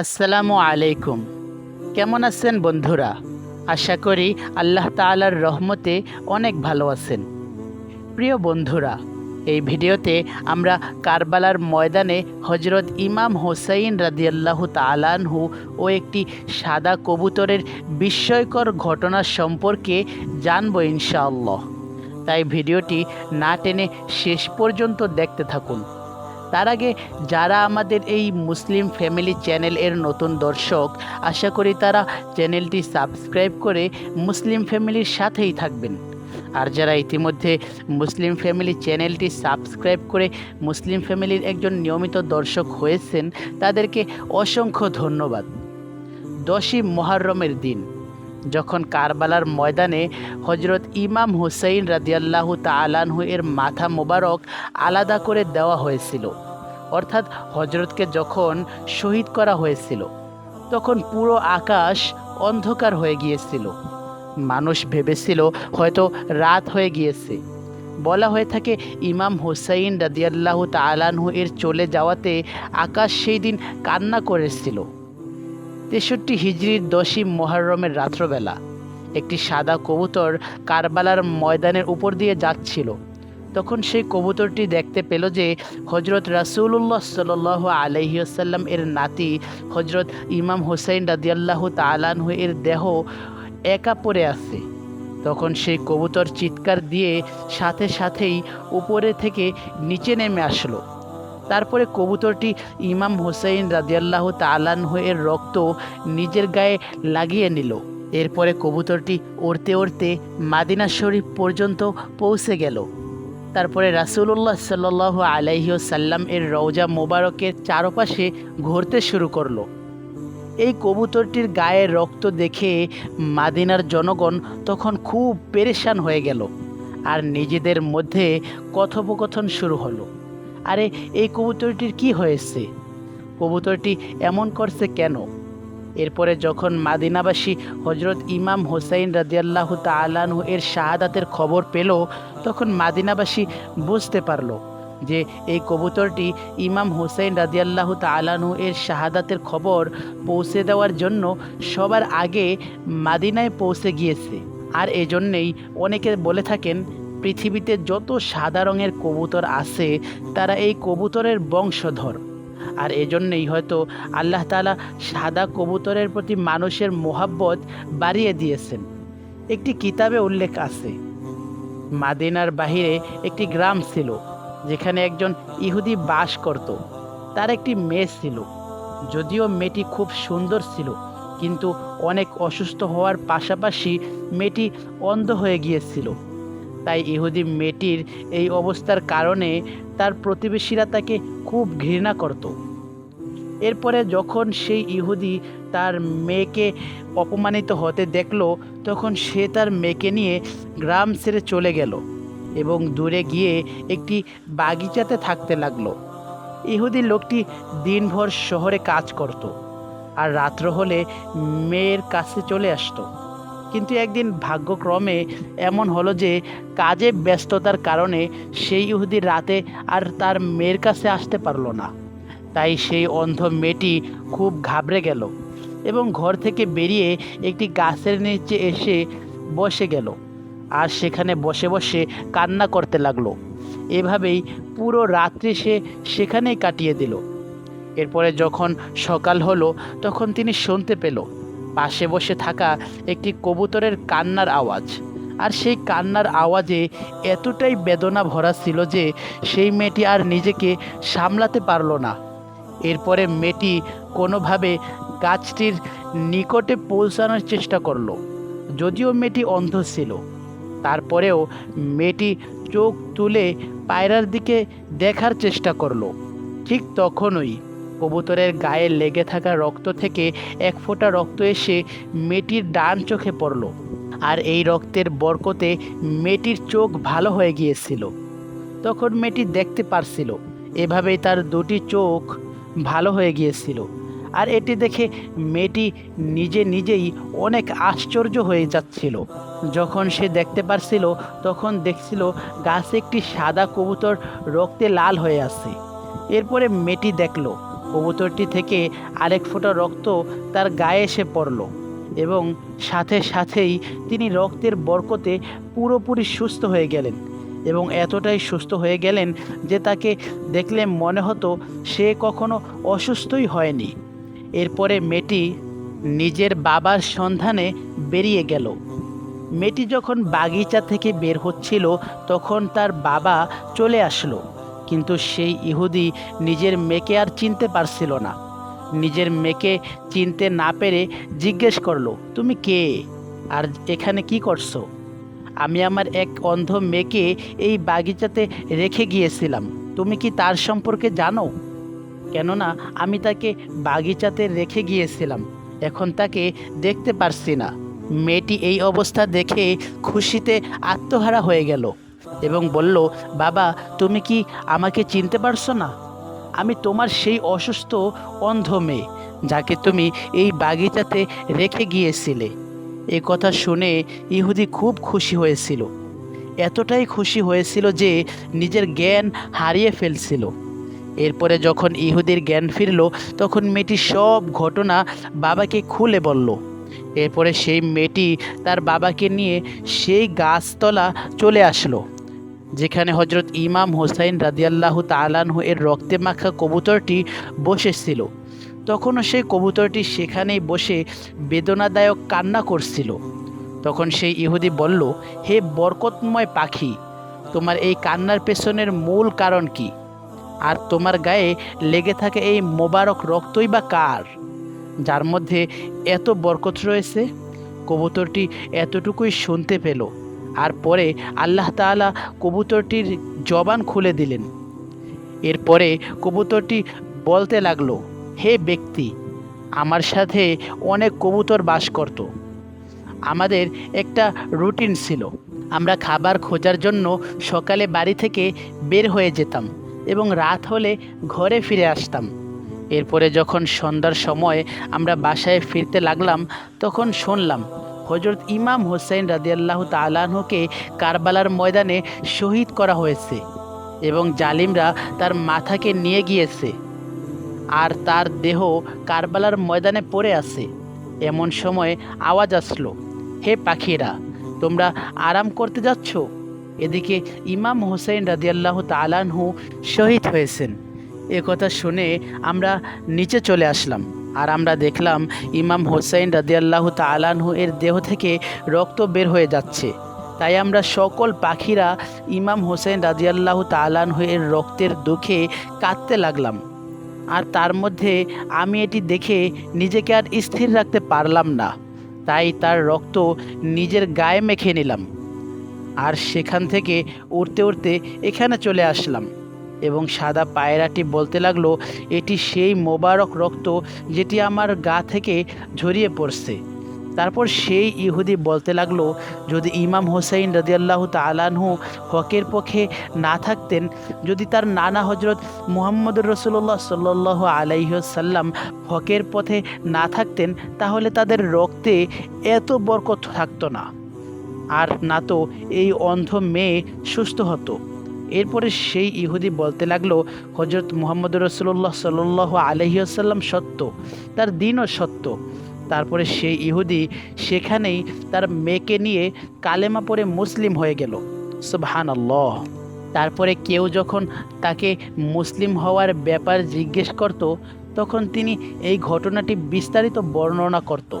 আসসালামু আলাইকুম। কেমন আছেন বন্ধুরা? আশা করি আল্লাহ তাআলার রহমতে অনেক ভালো আছেন। প্রিয় বন্ধুরা, এই ভিডিওতে আমরা কারবালার ময়দানে হজরত ইমাম হোসাইন রাদিয়াল্লাহু তাআলা আনহু ও একটি সাদা কবুতরের বিস্ময়কর ঘটনা সম্পর্কে জানব ইনশাআল্লাহ। তাই ভিডিওটি না টেনে শেষ পর্যন্ত দেখতে থাকুন। তার আগে যারা আমাদের এই মুসলিম ফ্যামিলি চ্যানেল এর নতুন দর্শক, আশা করি তারা চ্যানেলটি সাবস্ক্রাইব করে মুসলিম ফ্যামিলির সাথেই থাকবেন। আর যারা ইতিমধ্যে মুসলিম ফ্যামিলি চ্যানেলটি সাবস্ক্রাইব করে মুসলিম ফ্যামিলির একজন নিয়মিত দর্শক হয়েছেন, তাদেরকে অসংখ্য ধন্যবাদ। 10ই মুহররমের দিন যখন কারবালার ময়দানে হজরত ইমাম হুসাইন রাদিয়াল্লাহু তাআলা আনহু এর মাথা মোবারক আলাদা করে দেওয়া হয়েছিল, অর্থাৎ হজরতকে যখন শহীদ করা হয়েছিল, তখন পুরো আকাশ অন্ধকার হয়ে গিয়েছিল। মানুষ ভেবেছিল হয়তো রাত হয়ে গিয়েছে। বলা হয়ে থাকে ইমাম হুসাইন রাদিয়াল্লাহু তাআলা আনহু এর চলে যাওয়াতে আকাশ সেই দিন কান্না করেছিল। 63 হিজরির 10ই মুহররমের রাত্রবেলা একটি সাদা কবুতর কারবালার ময়দানের উপর দিয়ে যাচ্ছিল। তখন সেই কবুতরটি দেখতে পেল যে হজরত রাসূলুল্লাহ সাল্লাল্লাহু আলাইহি ওয়াসাল্লাম এর নাতি হজরত ইমাম হুসাইন রাদিয়াল্লাহু তাআলা আনহু এর দেহ একা পড়ে আছে। তখন সেই কবুতর চিৎকার দিয়ে সাথে সাথেই উপরে থেকে নিচে নেমে আসলো। তারপরে কবুতরটি ইমাম হুসাইন রাদিয়াল্লাহু তাআলা আনহু এর রক্ত নিজের গায়ে লাগিয়ে নিল। এরপরে কবুতরটি উড়তে উড়তে মাদিনা শরীফ পর্যন্ত পৌঁছে গেল। তারপরে রাসূলুল্লাহ সাল্লাল্লাহু আলাইহি ওয়াসাল্লাম এর রওজা মোবারকের চারপাশে ঘুরতে শুরু করলো। এই কবুতরটির গায়ে রক্ত দেখে মাদিনার জনগণ তখন খুব পেরেশান হয়ে গেল আর নিজেদের মধ্যে কথোপকথন শুরু হলো। আরে, এই কবুতরটির কি হয়েছে? কবুতরটি এমন করছে কেন? এরপরে যখন মাদিনাবাসী হজরত ইমাম হুসাইন রাদিয়াল্লাহু তাআলা আনহু এর শাহাদাতের খবর পেল, তখন মাদিনাবাসী বুঝতে পারল যে এই কবুতরটি ইমাম হুসাইন রাদিয়াল্লাহু তাআলা আনহু এর শাহাদাতের খবর পৌঁছে দেওয়ার জন্য সবার আগে মাদিনায় পৌঁছে গিয়েছে। আর এজন্যেই অনেকে বলে থাকেন পৃথিবীতে যত সাদা রঙের কবুতর আছে তারা এই কবুতরের বংশধর। আর এজন্যই হয়তো আল্লাহ তাআলা সাদা কবুতরের প্রতি মানুষের মোহাব্বত বাড়িয়ে দিয়েছেন। একটি কিতাবে উল্লেখ আছে, মাদিনার বাহিরে একটি গ্রাম ছিল যেখানে একজন ইহুদি বাস করত। তার একটি মেয়ে ছিল। যদিও মেয়েটি খুব সুন্দর ছিল, কিন্তু অনেক অসুস্থ হওয়ার পাশাপাশি মেয়েটি অন্ধ হয়ে গিয়েছিল। তাই ইহুদি মেয়েটির এই অবস্থার কারণে তার প্রতিবেশীরা তাকে খুব ঘৃণা করত। এরপরে যখন সেই ইহুদি তার মেয়েকে অপমানিত হতে দেখল, তখন সে তার মেয়েকে নিয়ে গ্রাম ছেড়ে চলে গেল এবং দূরে গিয়ে একটি বাগিচাতে থাকতে লাগলো। ইহুদি লোকটি দিনভর শহরে কাজ করত আর রাত্র হলে মেয়ের কাছে চলে আসতো। কিন্তু একদিন ভাগ্যক্রমে এমন হলো যে কাজে ব্যস্ততার কারণে সেই ইহুদি রাতে আর তার মেয়ের কাছে আসতে পারলো না। তাই সেই অন্ধ মেয়েটি খুব ঘাবড়ে গেল এবং ঘর থেকে বেরিয়ে একটি গাছের নিচে এসে বসে গেল আর সেখানে বসে বসে কান্না করতে লাগলো। এভাবেই পুরো রাত্রি সে সেখানেই কাটিয়ে দিল। এরপরে যখন সকাল হলো, তখন তিনি শুনতে পেল পাশে বসে থাকা একটি কবুতরের কান্নার আওয়াজ। আর সেই কান্নার আওয়াজে এতটাই বেদনা ভরা ছিল যে সেই মেয়েটি আর নিজেকে সামলাতে পারল না। এরপরে মেয়েটি কোনোভাবে গাছটির নিকটে পৌঁছানোর চেষ্টা করলো। যদিও মেয়েটি অন্ধ ছিল, তারপরেও মেয়েটি চোখ তুলে পায়রার দিকে দেখার চেষ্টা করলো। ঠিক তখনই কবুতরের গায়ে লেগে থাকা রক্ত থেকে এক ফোঁটা রক্ত এসে মেয়েটির ডান চোখে পড়ল। আর এই রক্তের বরকতে মেয়েটির চোখ ভালো হয়ে গিয়েছিল। তখন মেয়েটি দেখতে পারছিল। এভাবেই তার দুটি চোখ ভালো হয়ে গিয়েছিল। আর এটি দেখে মেয়েটি নিজে নিজেই অনেক আশ্চর্য হয়ে যাচ্ছিল। যখন সে দেখতে পারছিল, তখন দেখছিল গাছে একটি সাদা কবুতর রক্তে লাল হয়ে আছে। এরপরে মেয়েটি দেখল কবুতরটি থেকে আরেক ফোঁটা রক্ত তার গায়ে এসে পড়ল এবং সাথে সাথেই তিনি রক্তের বরকতে পুরোপুরি সুস্থ হয়ে গেলেন এবং এতটাই সুস্থ হয়ে গেলেন যে তাকে দেখলে মনে হতো সে কখনো অসুস্থই হয়নি। এরপরে মেয়েটি নিজের বাবার সন্ধানে বেরিয়ে গেল। মেয়েটি যখন বাগিচা থেকে বের হচ্ছিল তখন তার বাবা চলে আসলো, কিন্তু সেই ইহুদি নিজের মেয়েকে আর চিনতে পারছিল না। নিজের মেয়েকে চিনতে না পেরে জিজ্ঞেস করলো, তুমি কে আর এখানে কি করছো? আমি আমার এক অন্ধ মেয়েকে এই বাগিচাতে রেখে গিয়েছিলাম, তুমি কি তার সম্পর্কে জানো? কেননা আমি তাকে বাগিচাতে রেখে গিয়েছিলাম, এখন তাকে দেখতে পারছি না। মেয়েটি এই অবস্থা দেখে খুশিতে আত্মহারা হয়ে গেল এবং বলল, বাবা তুমি কি আমাকে চিনতে পারছো না? আমি তোমার সেই অসুস্থ অন্ধ মেয়ে যাকে তুমি এই বাগিচাতে রেখে গিয়েছিলে। এ কথা শুনে ইহুদি খুব খুশি হয়েছিল, এতটাই খুশি হয়েছিল যে নিজের জ্ঞান হারিয়ে ফেলছিল। এরপরে যখন ইহুদির জ্ঞান ফিরল তখন মেয়েটি সব ঘটনা বাবাকে খুলে বলল। এরপরে সেই মেয়েটি তার বাবাকে নিয়ে সেই গাছতলা চলে আসলো যেখানে হজরত ইমাম হোসাইন রাদিয়াল্লাহু তাআলাহু এর রক্তে মাখা কবুতরটি বসেছিল। তখনও সেই কবুতরটি সেখানেই বসে বেদনাদায়ক কান্না করছিল। তখন সেই ইহুদি বলল, হে বরকতময় পাখি, তোমার এই কান্নার পেছনের মূল কারণ কি? আর তোমার গায়ে লেগে থাকে এই মোবারক রক্তই বা কার, যার মধ্যে এত বরকত রয়েছে? কবুতরটি এতটুকুই শুনতে পেল আর পরে আল্লাহ তাআলা কবুতরটির জবান খুলে দিলেন। এরপরে কবুতরটি বলতে লাগলো, হে ব্যক্তি, আমার সাথে অনেক কবুতর বাস করত। আমাদের একটা রুটিন ছিল, আমরা খাবার খোঁজার জন্য সকালে বাড়ি থেকে বের হয়ে যেতাম এবং রাত হলে ঘরে ফিরে আসতাম। এরপরে যখন সন্ধ্যার সময় আমরা বাসায় ফিরতে লাগলাম তখন শুনলাম হজরত ইমাম হোসেন রাদিয়াল্লাহু তাআলাহুকে কারবালার ময়দানে শহীদ করা হয়েছে এবং জালিমরা তার মাথাকে নিয়ে গিয়েছে আর তার দেহ কারবালার ময়দানে পড়ে আছে। এমন সময় আওয়াজ আসলো, হে পাখিরা, তোমরা আরাম করতে যাচ্ছ? এদিকে ইমাম হোসেন রাদিয়াল্লাহু তাআলাহু শহীদ হয়েছেন। এ কথা শুনে আমরা নিচে চলে আসলাম আর আমরা দেখলাম ইমাম হোসেন রাদিয়াল্লাহু তাআলাহু এর দেহ থেকে রক্ত বের হয়ে যাচ্ছে। তাই আমরা সকল পাখিরা ইমাম হোসেন রাদিয়াল্লাহু তাআলাহু এর রক্তের দুঃখে কাঁদতে লাগলাম। আর তার মধ্যে আমি এটি দেখে নিজেকে আর স্থির রাখতে পারলাম না, তাই তার রক্ত নিজের গায়ে মেখে নিলাম আর সেখান থেকে উড়তে উড়তে এখানে চলে আসলাম এবং সাদা পায়রাটি বলতে লাগলো, এটি সেই মোবারক রক্ত যেটি আমার গা থেকে ঝরিয়ে পড়ছে। তারপর সেই ইহুদি বলতে লাগলো, যদি ইমাম হোসেন রাদিয়াল্লাহু তাআলাহু হকের পক্ষে না থাকতেন, যদি তার নানা হজরত মুহাম্মদুর রাসূলুল্লাহ সাল্লাল্লাহু আলাইহি ওয়াসাল্লাম হকের পথে না থাকতেন, তাহলে তাদের রক্তে এত বরকত থাকতো না, আর না তো এই অন্ধ মেয়ে সুস্থ হতো। এরপরে সেই ইহুদি বলতে লাগলো, হজরত মুহাম্মদুর রাসূলুল্লাহ সাল্লাল্লাহু আলাইহি ওয়াসাল্লাম সত্য, তার দ্বীনও সত্য। তারপরে সেই ইহুদি সেখানেই তার মেয়েকে নিয়ে কালেমা পড়ে মুসলিম হয়ে গেল। সুবহানাল্লাহ। তারপরে কেউ যখন তাকে মুসলিম হওয়ার ব্যাপার জিজ্ঞেস করত তখন তিনি এই ঘটনাটি বিস্তারিত বর্ণনা করত।